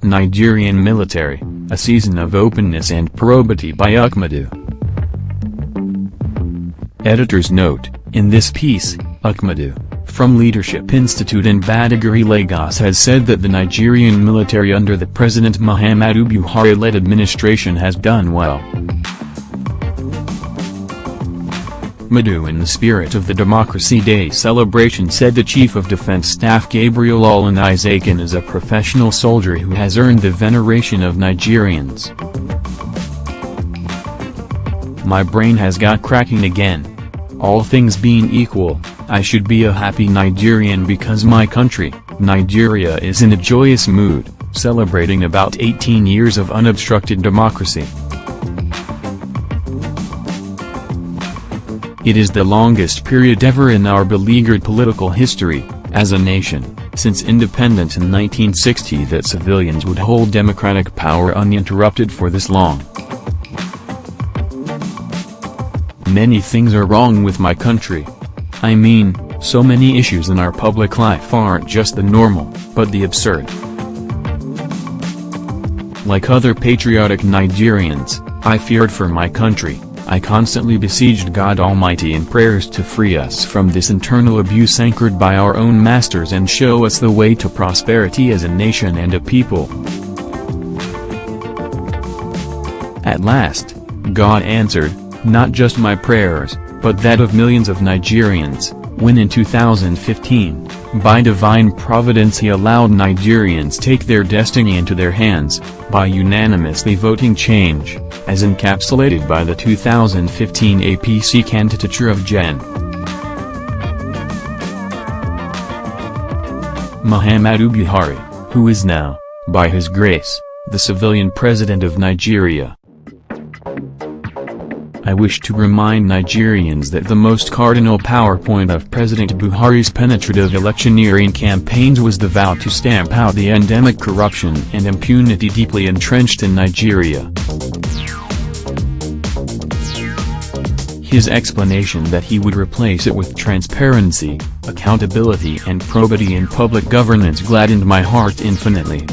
Nigerian military, a season of openness and probity by Uche Madu. Editor's note: in this piece, Uche Madu, from Leadership Institute in Badagary Lagos, has said that the Nigerian military under the President Muhammadu Buhari-led administration has done well. Madu, in the spirit of the Democracy Day celebration, said the Chief of Defense Staff Gabriel Isaacan is a professional soldier who has earned the veneration of Nigerians. My brain has got cracking again. All things being equal, I should be a happy Nigerian because my country, Nigeria, is in a joyous mood, celebrating about 18 years of unobstructed democracy. It is the longest period ever in our beleaguered political history, as a nation, since independence in 1960, that civilians would hold democratic power uninterrupted for this long. Many things are wrong with my country. I mean, so many issues in our public life aren't just the normal, but the absurd. Like other patriotic Nigerians, I feared for my country. I constantly besieged God Almighty in prayers to free us from this internal abuse anchored by our own masters and show us the way to prosperity as a nation and a people. At last, God answered, not just my prayers, but that of millions of Nigerians, when in 2015, by divine providence He allowed Nigerians take their destiny into their hands, by unanimously voting change, as encapsulated by the 2015 APC candidature of Gen. Muhammadu Buhari, who is now, by His grace, the civilian president of Nigeria. I wish to remind Nigerians that the most cardinal PowerPoint of President Buhari's penetrative electioneering campaigns was the vow to stamp out the endemic corruption and impunity deeply entrenched in Nigeria. His explanation that he would replace it with transparency, accountability and probity in public governance gladdened my heart infinitely.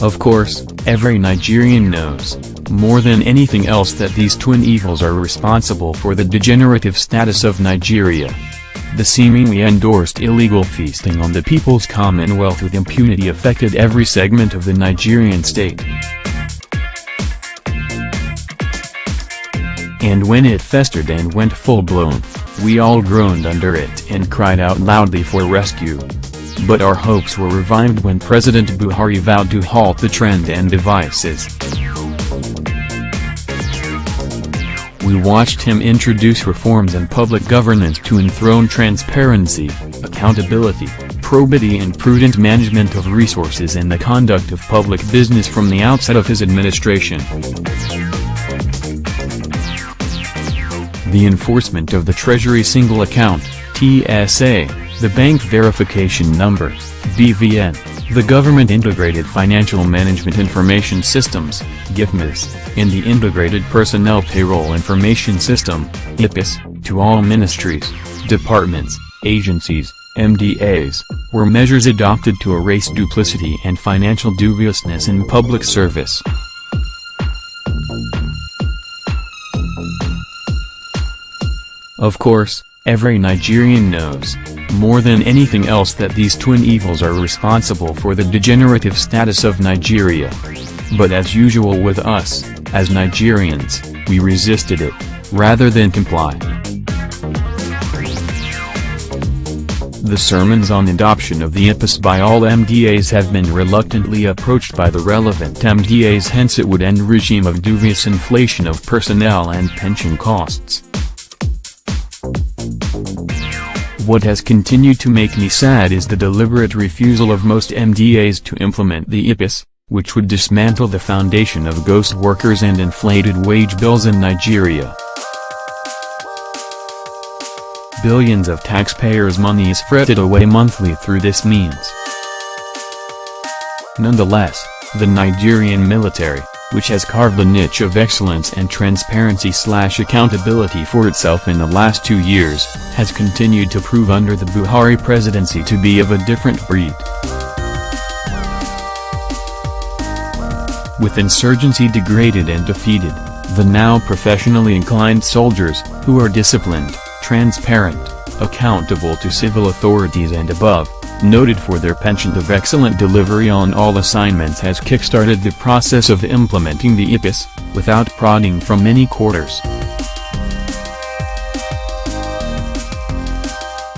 Of course, every Nigerian knows, more than anything else, that these twin evils are responsible for the degenerative status of Nigeria. The seemingly endorsed illegal feasting on the people's commonwealth with impunity affected every segment of the Nigerian state. And when it festered and went full-blown, we all groaned under it and cried out loudly for rescue. But our hopes were revived when President Buhari vowed to halt the trend and devices. We watched him introduce reforms in public governance to enthrone transparency, accountability, probity and prudent management of resources and the conduct of public business from the outset of his administration. The enforcement of the Treasury Single Account, TSA, the Bank Verification Number, BVN, the Government Integrated Financial Management Information Systems, GIFMIS, and the Integrated Personnel Payroll Information System, IPIS, to all ministries, departments, agencies, MDAs, were measures adopted to erase duplicity and financial dubiousness in public service. Of course, every Nigerian knows, more than anything else, that these twin evils are responsible for the degenerative status of Nigeria. But as usual with us, as Nigerians, we resisted it, rather than comply. The sermons on adoption of the IPIS by all MDAs have been reluctantly approached by the relevant MDAs, hence it would end regime of dubious inflation of personnel and pension costs. What has continued to make me sad is the deliberate refusal of most MDAs to implement the IPIS, which would dismantle the foundation of ghost workers and inflated wage bills in Nigeria. Billions of taxpayers' money is fretted away monthly through this means. Nonetheless, the Nigerian military, which has carved a niche of excellence and transparency/accountability for itself in the last 2 years, has continued to prove under the Buhari presidency to be of a different breed. With insurgency degraded and defeated, the now professionally inclined soldiers, who are disciplined, transparent, accountable to civil authorities and above, noted for their penchant of excellent delivery on all assignments, has kick-started the process of implementing the IPIS, without prodding from many quarters.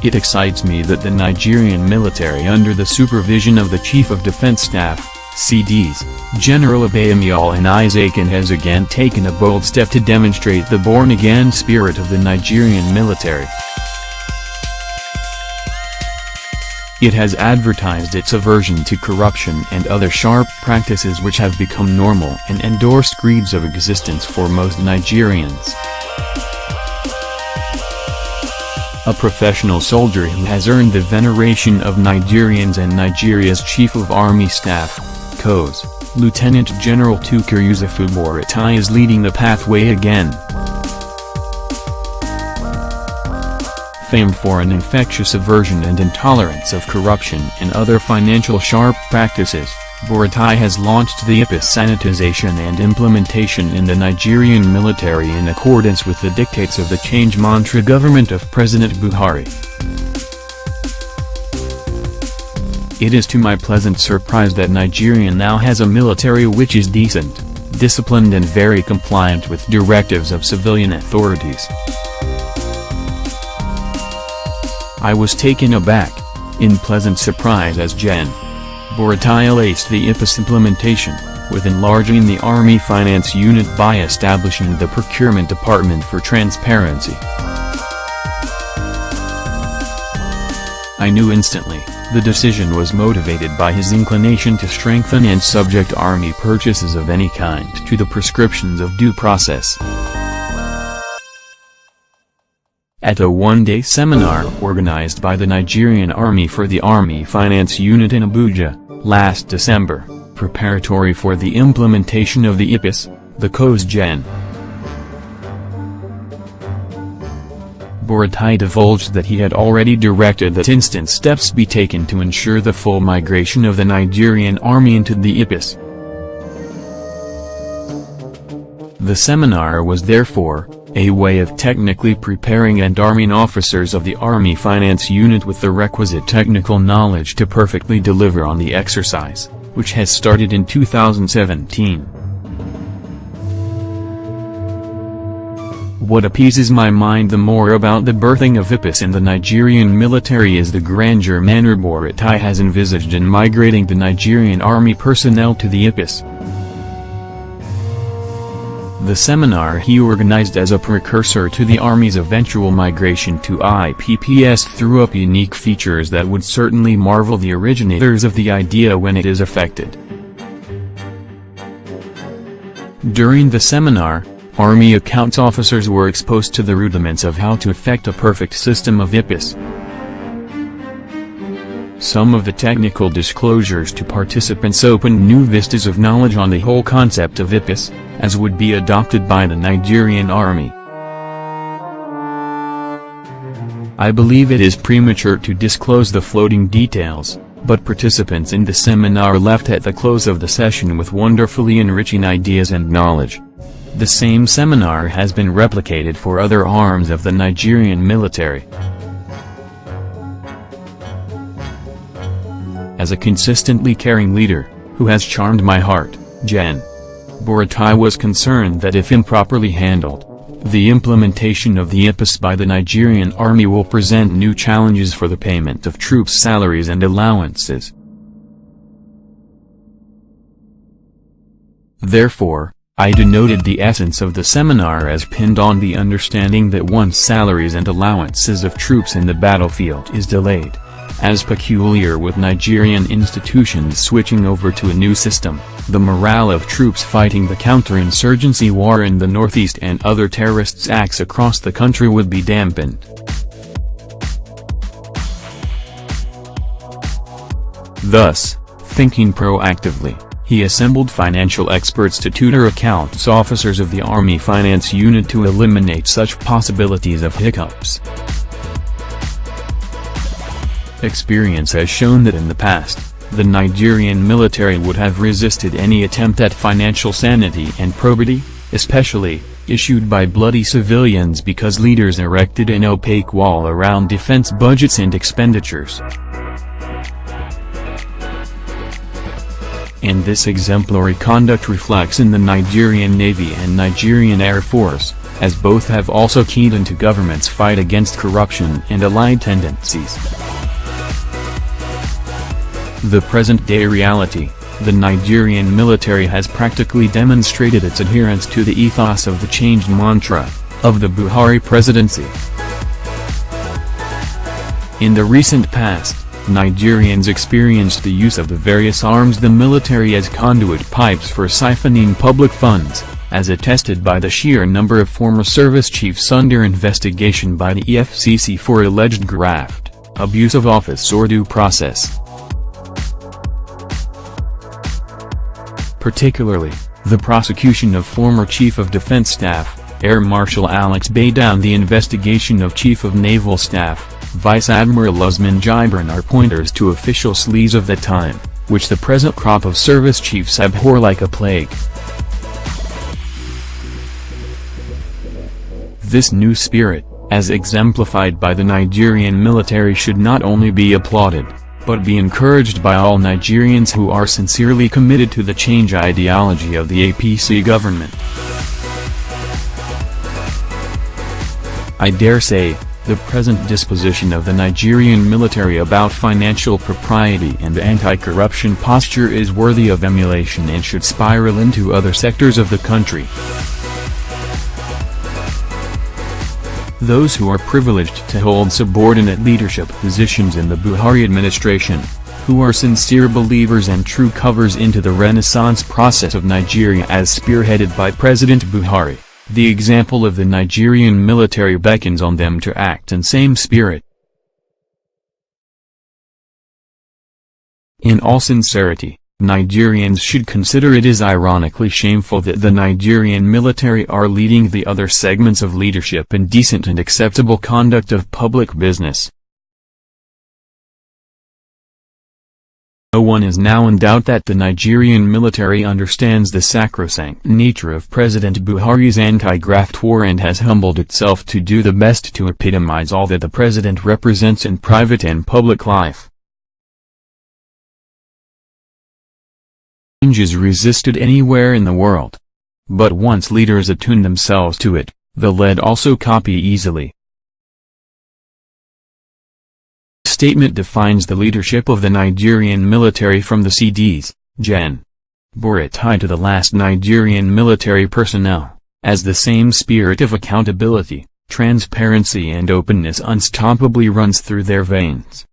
It excites me that the Nigerian military, under the supervision of the Chief of Defense Staff, CDs, General Abayemi Al-Isaacan, has again taken a bold step to demonstrate the born-again spirit of the Nigerian military. It has advertised its aversion to corruption and other sharp practices which have become normal and endorsed creeds of existence for most Nigerians. A professional soldier who has earned the veneration of Nigerians and Nigeria's Chief of Army Staff, COS, Lieutenant General Tukur Yusufu Buratai, is leading the pathway again. Famed for an infectious aversion and intolerance of corruption and other financial sharp practices, Buratai has launched the IPIS sanitization and implementation in the Nigerian military in accordance with the dictates of the change mantra government of President Buhari. It is to my pleasant surprise that Nigeria now has a military which is decent, disciplined and very compliant with directives of civilian authorities. I was taken aback, in pleasant surprise, as Gen. Buratai laced the IPIS implementation, with enlarging the Army Finance Unit by establishing the Procurement Department for transparency. I knew instantly, the decision was motivated by his inclination to strengthen and subject army purchases of any kind to the prescriptions of due process. At a one-day seminar organized by the Nigerian Army for the Army Finance Unit in Abuja, last December, preparatory for the implementation of the IPIS, the COS Gen. Buratai divulged that he had already directed that instant steps be taken to ensure the full migration of the Nigerian Army into the IPIS. The seminar was therefore a way of technically preparing and arming officers of the Army Finance Unit with the requisite technical knowledge to perfectly deliver on the exercise, which has started in 2017. What appeases my mind the more about the birthing of IPIS in the Nigerian military is the grandeur manner Buratai has envisaged in migrating the Nigerian Army personnel to the IPIS. The seminar he organized as a precursor to the Army's eventual migration to IPPS threw up unique features that would certainly marvel the originators of the idea when it is effected. During the seminar, Army accounts officers were exposed to the rudiments of how to effect a perfect system of IPIS. Some of the technical disclosures to participants opened new vistas of knowledge on the whole concept of IPIS, as would be adopted by the Nigerian Army. I believe it is premature to disclose the floating details, but participants in the seminar left at the close of the session with wonderfully enriching ideas and knowledge. The same seminar has been replicated for other arms of the Nigerian military. As a consistently caring leader, who has charmed my heart, Gen. Buratai was concerned that if improperly handled, the implementation of the IPIS by the Nigerian Army will present new challenges for the payment of troops' salaries and allowances. Therefore, I denoted the essence of the seminar as pinned on the understanding that once salaries and allowances of troops in the battlefield is delayed, as peculiar with Nigerian institutions switching over to a new system, the morale of troops fighting the counterinsurgency war in the Northeast and other terrorist acts across the country would be dampened. Thus, thinking proactively, he assembled financial experts to tutor accounts officers of the Army Finance Unit to eliminate such possibilities of hiccups. Experience has shown that in the past, the Nigerian military would have resisted any attempt at financial sanity and probity, especially, issued by bloody civilians because leaders erected an opaque wall around defense budgets and expenditures. And this exemplary conduct reflects in the Nigerian Navy and Nigerian Air Force, as both have also keyed into government's fight against corruption and allied tendencies. The present-day reality: the Nigerian military has practically demonstrated its adherence to the ethos of the changed mantra of the Buhari presidency. In the recent past, Nigerians experienced the use of the various arms the military as conduit pipes for siphoning public funds, as attested by the sheer number of former service chiefs under investigation by the EFCC for alleged graft, abuse of office or due process. Particularly, the prosecution of former Chief of Defense Staff, Air Marshal Alex Baidow, and the investigation of Chief of Naval Staff, Vice Admiral Usman Jibran are pointers to official sleaze of the time, which the present crop of service chiefs abhor like a plague. This new spirit, as exemplified by the Nigerian military, should not only be applauded, but be encouraged by all Nigerians who are sincerely committed to the change ideology of the APC government. I dare say, the present disposition of the Nigerian military about financial propriety and anti-corruption posture is worthy of emulation and should spiral into other sectors of the country. Those who are privileged to hold subordinate leadership positions in the Buhari administration, who are sincere believers and true covers into the renaissance process of Nigeria as spearheaded by President Buhari, the example of the Nigerian military beckons on them to act in same spirit. In all sincerity, Nigerians should consider it is ironically shameful that the Nigerian military are leading the other segments of leadership in decent and acceptable conduct of public business. No one is now in doubt that the Nigerian military understands the sacrosanct nature of President Buhari's anti-graft war and has humbled itself to do the best to epitomize all that the president represents in private and public life. Change is resisted anywhere in the world. But once leaders attune themselves to it, the led also copy easily. Statement defines the leadership of the Nigerian military from the CDs, Gen. Bore tied to the last Nigerian military personnel, as the same spirit of accountability, transparency and openness unstoppably runs through their veins.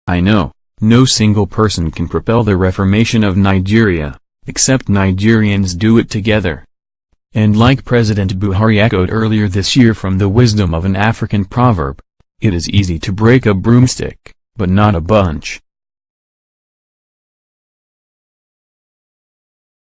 I know, no single person can propel the reformation of Nigeria, except Nigerians do it together. And like President Buhari echoed earlier this year from the wisdom of an African proverb, it is easy to break a broomstick, but not a bunch.